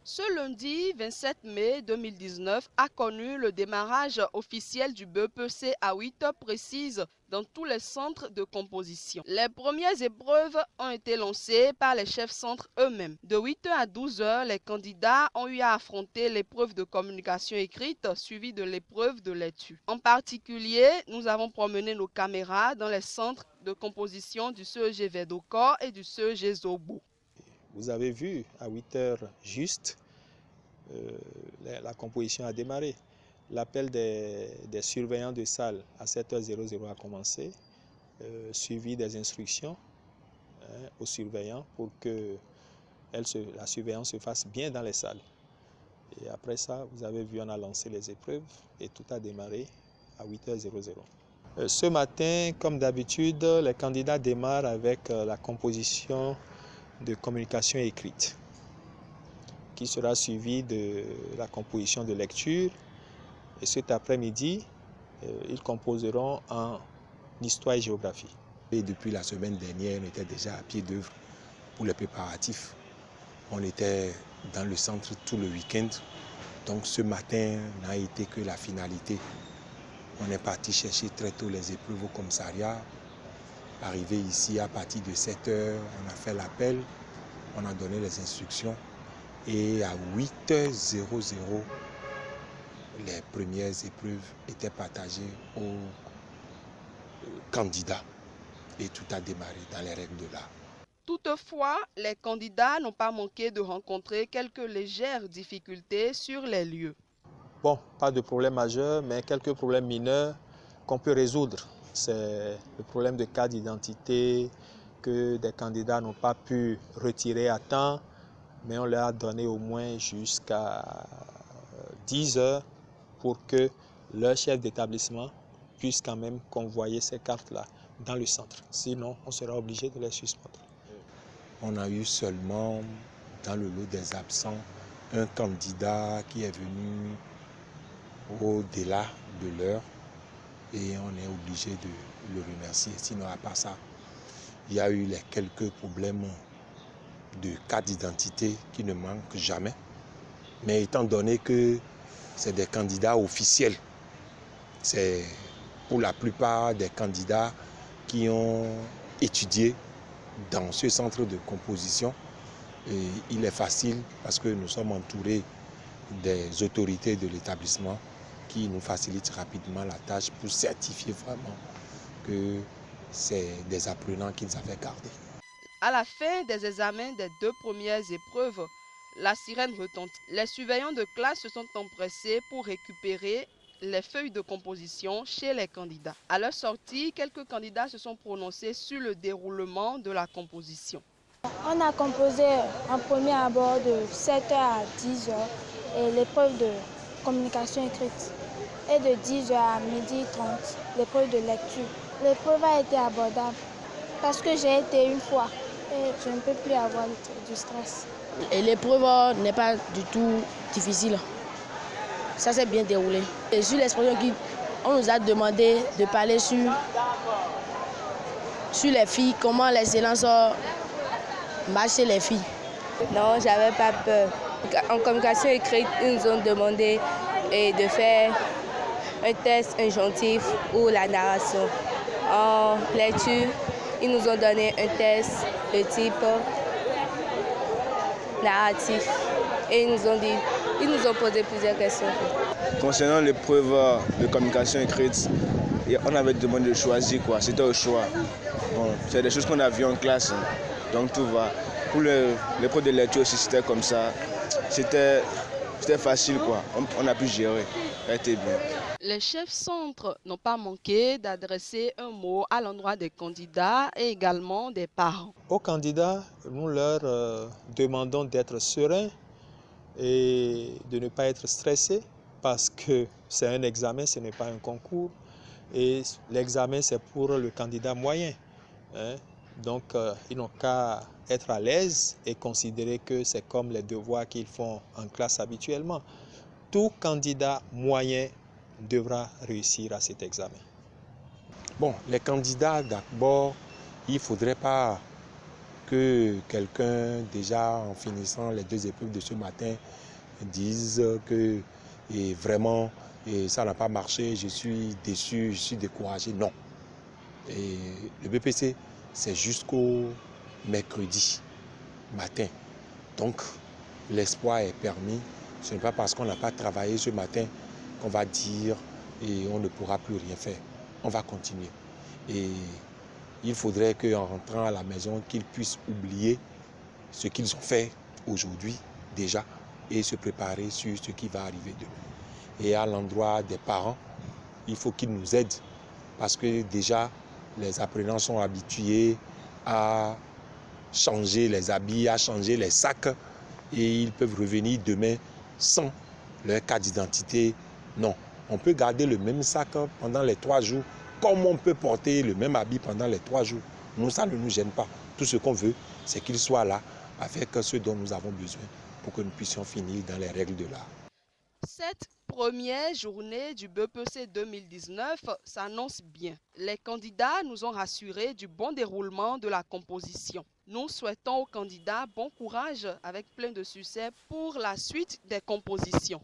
Ce lundi 27 mai 2019 a connu le démarrage officiel du BEPC à 8 heures précises dans tous les centres de composition. Les premières épreuves ont été lancées par les chefs centres eux-mêmes. De 8 heures à 12 heures, les candidats ont eu à affronter l'épreuve de communication écrite suivie de l'épreuve de lecture. En particulier, nous avons promené nos caméras dans les centres de composition du CEG Verdocor et du CEG Zobo. Vous avez vu, à 8 heures juste, la composition a démarré. L'appel des surveillants de salle à 7h00 a commencé, suivi des instructions aux surveillants pour que la surveillance se fasse bien dans les salles. Et après ça, vous avez vu, on a lancé les épreuves et tout a démarré à 8h00. Ce matin, comme d'habitude, les candidats démarrent avec la composition de communication écrite, qui sera suivie de la composition de lecture. Et cet après-midi, ils composeront en histoire et géographie. Et depuis la semaine dernière, on était déjà à pied d'œuvre pour les préparatifs. On était dans le centre tout le week-end. Donc ce matin n'a été que la finalité. On est parti chercher très tôt les épreuves au commissariat. Arrivé ici à partir de 7 heures, on a fait l'appel, on a donné les instructions et à 8h00, les premières épreuves étaient partagées aux candidats et tout a démarré dans les règles de l'art. Toutefois, les candidats n'ont pas manqué de rencontrer quelques légères difficultés sur les lieux. Bon, pas de problème majeur, mais quelques problèmes mineurs qu'on peut résoudre. C'est le problème de carte d'identité que des candidats n'ont pas pu retirer à temps, mais on leur a donné au moins jusqu'à 10 heures pour que leur chef d'établissement puisse quand même convoyer ces cartes-là dans le centre. Sinon, on sera obligé de les suspendre. On a eu seulement, dans le lot des absents, un candidat qui est venu au-delà de l'heure et on est obligé de le remercier. Sinon, à part ça, il y a eu les quelques problèmes de carte d'identité qui ne manquent jamais. Mais étant donné que c'est des candidats officiels, c'est pour la plupart des candidats qui ont étudié dans ce centre de composition. Et il est facile parce que nous sommes entourés des autorités de l'établissement qui nous facilitent rapidement la tâche pour certifier vraiment que c'est des apprenants qu'ils avaient gardés. À la fin des examens des 2 premières épreuves, la sirène retentit. Les surveillants de classe se sont empressés pour récupérer les feuilles de composition chez les candidats. À leur sortie, quelques candidats se sont prononcés sur le déroulement de la composition. On a composé un premier abord de 7h à 10h et l'épreuve de communication écrite et de 10h à 12h30 l'épreuve de lecture. L'épreuve a été abordable parce que j'ai été une fois et je ne peux plus avoir du stress. Et l'épreuve n'est pas du tout difficile. Ça s'est bien déroulé. Et sur l'expression on nous a demandé de parler sur les filles, comment l'excellence marche chez les filles. Non, j'avais pas peur. En communication écrite, ils nous ont demandé de faire un test injonctif ou la narration. En lecture, ils nous ont donné un test de type narratif et ils nous ont posé plusieurs questions. Concernant l'épreuve de communication écrite, on avait demandé de choisir quoi, c'était au choix. Bon, c'est des choses qu'on a vues en classe, donc tout va. Pour l'épreuve de lecture aussi, c'était comme ça. C'était facile quoi, on a pu gérer, ça a été bien. Les chefs centres n'ont pas manqué d'adresser un mot à l'endroit des candidats et également des parents. Aux candidats, nous leur demandons d'être sereins et de ne pas être stressés parce que c'est un examen, ce n'est pas un concours. Et l'examen, c'est pour le candidat moyen. Donc, ils n'ont qu'à être à l'aise et considérer que c'est comme les devoirs qu'ils font en classe habituellement. Tout candidat moyen devra réussir à cet examen. Bon, les candidats, d'abord, il ne faudrait pas que quelqu'un, déjà en finissant les 2 épreuves de ce matin, dise que vraiment ça n'a pas marché, je suis déçu, je suis découragé. Non. Et le BPC, c'est jusqu'au mercredi matin. Donc, l'espoir est permis. Ce n'est pas parce qu'on n'a pas travaillé ce matin qu'on va dire et on ne pourra plus rien faire. On va continuer. Et il faudrait qu'en rentrant à la maison, qu'ils puissent oublier ce qu'ils ont fait aujourd'hui déjà et se préparer sur ce qui va arriver demain. Et à l'endroit des parents, il faut qu'ils nous aident parce que déjà, les apprenants sont habitués à changer les habits, à changer les sacs et ils peuvent revenir demain sans leur carte d'identité. Non, on peut garder le même sac pendant les 3 jours comme on peut porter le même habit pendant les 3 jours. Nous, ça ne nous gêne pas. Tout ce qu'on veut, c'est qu'ils soient là avec ce dont nous avons besoin pour que nous puissions finir dans les règles de l'art. Cette première journée du BPC 2019 s'annonce bien. Les candidats nous ont rassurés du bon déroulement de la composition. Nous souhaitons aux candidats bon courage avec plein de succès pour la suite des compositions.